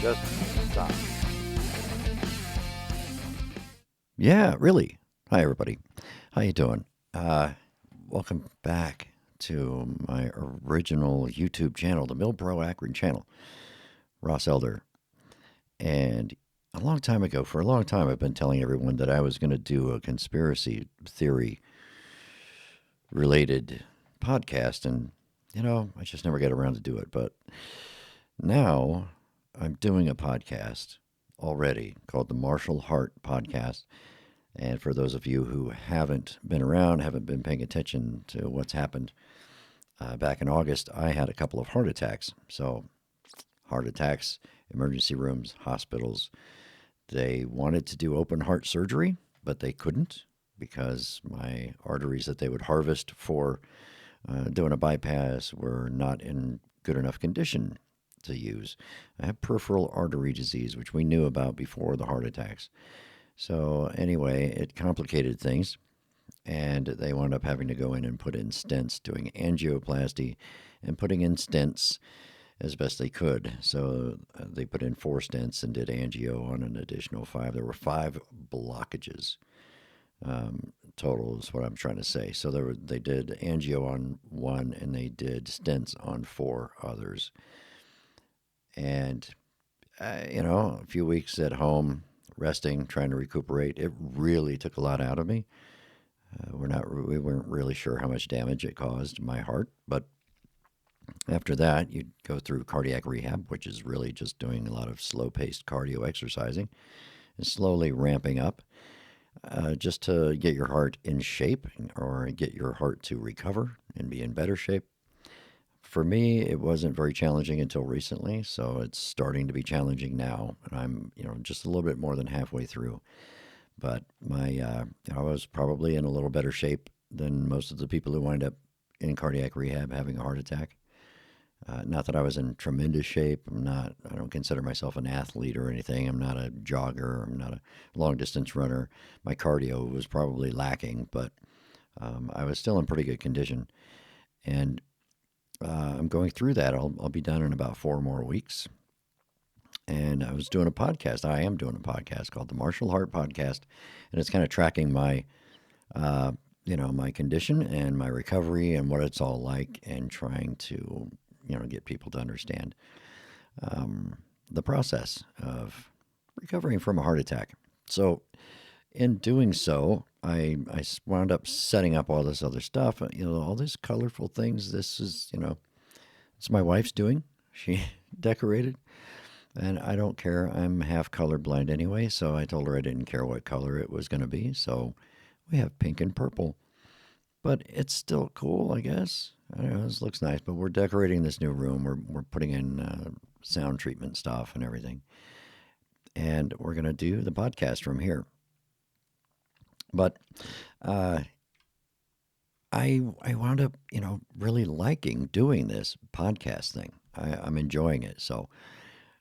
Just stop. Yeah, really. Hi, everybody. How you doing? Welcome back to my original YouTube channel, the Millbro Akron channel, Ross Elder. And a long time ago, for a long time, I've been telling everyone that I was going to do a conspiracy theory related podcast, and I just never get around to do it. But now I'm doing a podcast already called the Martial Heart Podcast. And for those of you who haven't been around, haven't been paying attention to what's happened, back in August, I had a couple of heart attacks. So, heart attacks, emergency rooms, hospitals. They wanted to do open heart surgery, but they couldn't because my arteries that they would harvest for doing a bypass were not in good enough condition to use. I have peripheral artery disease, which we knew about before the heart attacks. So, anyway, it complicated things, and they wound up having to go in and put in stents, doing angioplasty and putting in stents as best they could. So, they put in 4 stents and did angio on an additional 5. There were 5 blockages total, is what I'm trying to say. So, they did angio on 1 and they did stents on 4 others. And, a few weeks at home, resting, trying to recuperate. It really took a lot out of me. We weren't really sure how much damage it caused my heart, but after that, you go through cardiac rehab, which is really just doing a lot of slow-paced cardio exercising and slowly ramping up, just to get your heart in shape or get your heart to recover and be in better shape. For me, it wasn't very challenging until recently, so it's starting to be challenging now, and I'm, just a little bit more than halfway through. But I was probably in a little better shape than most of the people who wind up in cardiac rehab having a heart attack. Not that I was in tremendous shape. I don't consider myself an athlete or anything. I'm not a jogger. I'm not a long distance runner. My cardio was probably lacking, but I was still in pretty good condition. And I'm going through that. I'll be done in about 4 more weeks. And I was doing a podcast. I am doing a podcast called the Martial Heart Podcast, and it's kind of tracking my, my condition and my recovery and what it's all like, and trying to, get people to understand the process of recovering from a heart attack. So, in doing so, I wound up setting up all this other stuff, all these colorful things. This is, it's my wife's doing. She decorated, and I don't care. I'm half colorblind anyway, so I told her I didn't care what color it was going to be. So we have pink and purple, but it's still cool, I guess. I don't know, this looks nice, but we're decorating this new room. We're putting in sound treatment stuff and everything, and we're going to do the podcast from here. But I wound up, really liking doing this podcast thing. I'm enjoying it. So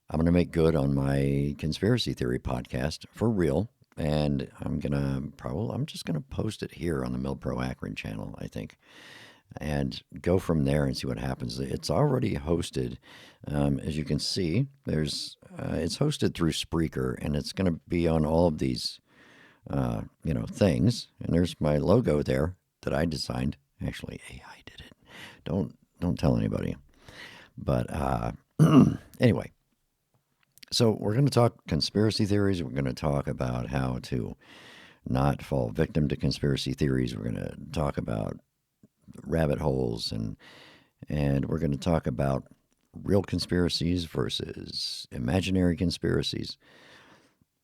I'm going to make good on my conspiracy theory podcast for real. And I'm just going to post it here on the Millbro Akron channel, I think, and go from there and see what happens. It's already hosted. As you can see, it's hosted through Spreaker, and it's going to be on all of these things. And there's my logo there that I designed. Actually, AI did it. Don't tell anybody. But anyway, so we're going to talk conspiracy theories. We're going to talk about how to not fall victim to conspiracy theories. We're going to talk about rabbit holes, and we're going to talk about real conspiracies versus imaginary conspiracies,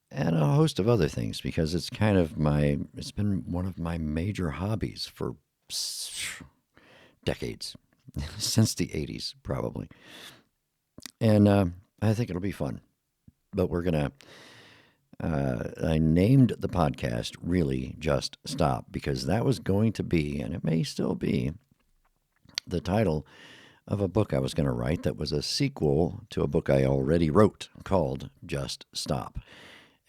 and a host of other things, because it's been one of my major hobbies for decades, since the 80s, probably. And I think it'll be fun. But I named the podcast really Just Stop, because that was going to be, and it may still be, the title of a book I was going to write that was a sequel to a book I already wrote called Just Stop,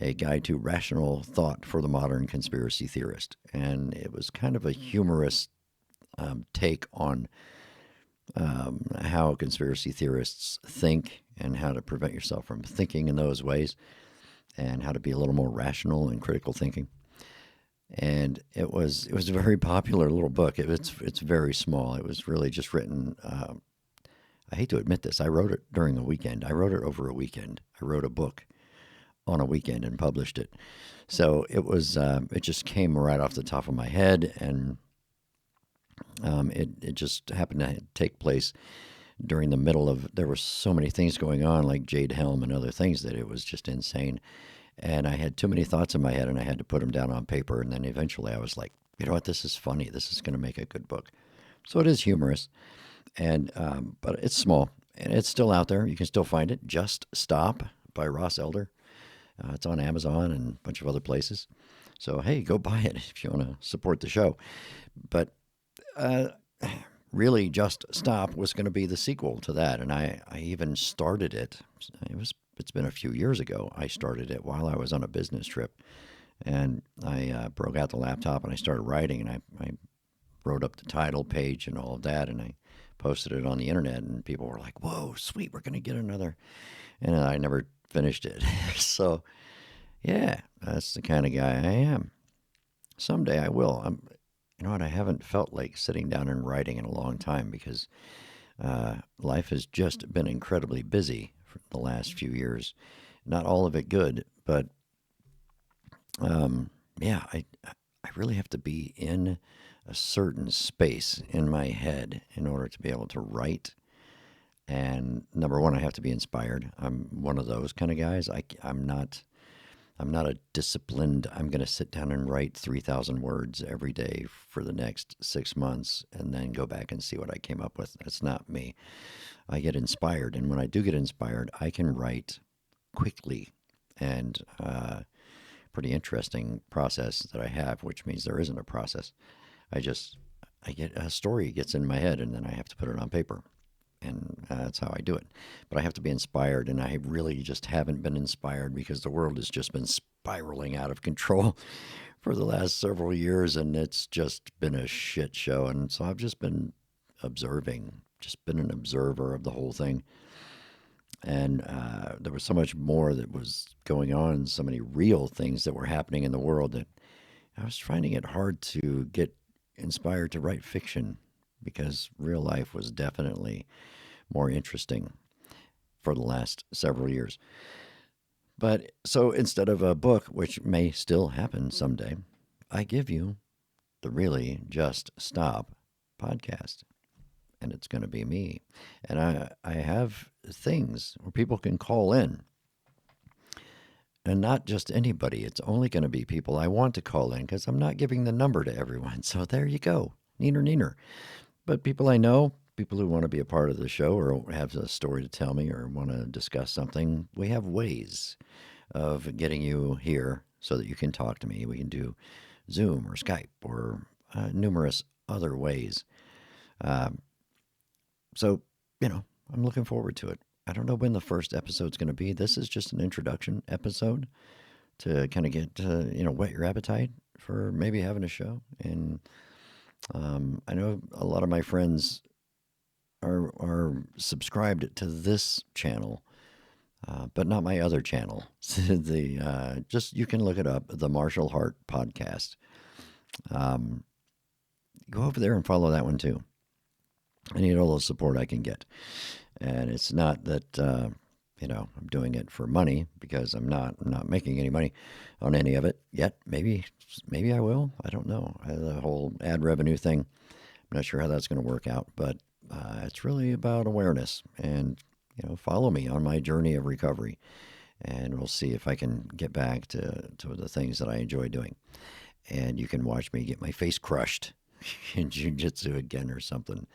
a guide to rational thought for the modern conspiracy theorist. And it was kind of a humorous take on how conspiracy theorists think and how to prevent yourself from thinking in those ways, and how to be a little more rational and critical thinking. And it was a very popular little book. It's very small. It was really just written. I hate to admit this. I wrote it during a weekend. I wrote it over a weekend. I wrote a book on a weekend and published it. So it was. It just came right off the top of my head, and it just happened to take place during the middle of. There were so many things going on, like Jade Helm and other things, that it was just insane. And I had too many thoughts in my head, and I had to put them down on paper. And then eventually, I was like, you know what? This is funny. This is going to make a good book. So it is humorous, and but it's small, and it's still out there. You can still find it. Just Stop by Ross Elder. It's on Amazon and a bunch of other places. So hey, go buy it if you want to support the show. But uh, really, Just Stop was going to be the sequel to that, and I even started it. It's been a few years ago. I started it while I was on a business trip, and I broke out the laptop and I started writing, and I wrote up the title page and all of that, and I posted it on the internet, and people were like, "Whoa, sweet, we're going to get another," and I never finished it. So yeah, that's the kind of guy I am. Someday I will. You know what? I haven't felt like sitting down and writing in a long time because life has just been incredibly busy for the last few years. Not all of it good, but yeah, I really have to be in a certain space in my head in order to be able to write. And number one, I have to be inspired. I'm one of those kind of guys. I'm not a disciplined. I'm going to sit down and write 3,000 words every day for the next 6 months and then go back and see what I came up with. That's not me. I get inspired, and when I do get inspired, I can write quickly, and pretty interesting process that I have, which means there isn't a process. I just I get a story gets in my head, and then I have to put it on paper, and that's how I do it. But I have to be inspired, and I really just haven't been inspired because the world has just been spiraling out of control for the last several years, and it's just been a shit show. And so I've just been observing, just been an observer of the whole thing. And there was so much more that was going on, so many real things that were happening in the world, that I was finding it hard to get inspired to write fiction because real life was definitely more interesting for the last several years. But so instead of a book, which may still happen someday, I give you the Really Just Stop podcast. And it's going to be me. And I have things where people can call in. And not just anybody. It's only going to be people I want to call in because I'm not giving the number to everyone. So there you go. Neener, neener. But people I know, people who want to be a part of the show or have a story to tell me or want to discuss something, we have ways of getting you here so that you can talk to me. We can do Zoom or Skype or numerous other ways. Uh, so, I'm looking forward to it. I don't know when the first episode's going to be. This is just an introduction episode to kind of get, whet your appetite for maybe having a show. And I know a lot of my friends are subscribed to this channel, but not my other channel. Just you can look it up, the Marshall Hart podcast. Go over there and follow that one too. I need all the support I can get, and it's not that I'm doing it for money because I'm not making any money on any of it yet. Maybe I will. I don't know. The whole ad revenue thing, I'm not sure how that's going to work out, but it's really about awareness, and follow me on my journey of recovery, and we'll see if I can get back to the things that I enjoy doing. And you can watch me get my face crushed in jiu-jitsu again or something.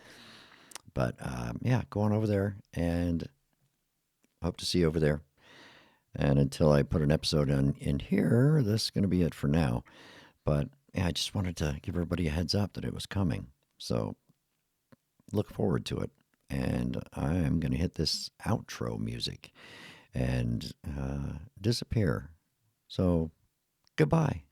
But yeah, go on over there, and hope to see you over there. And until I put an episode in here, this is going to be it for now. But yeah, I just wanted to give everybody a heads up that it was coming. So look forward to it. And I am going to hit this outro music and disappear. So goodbye.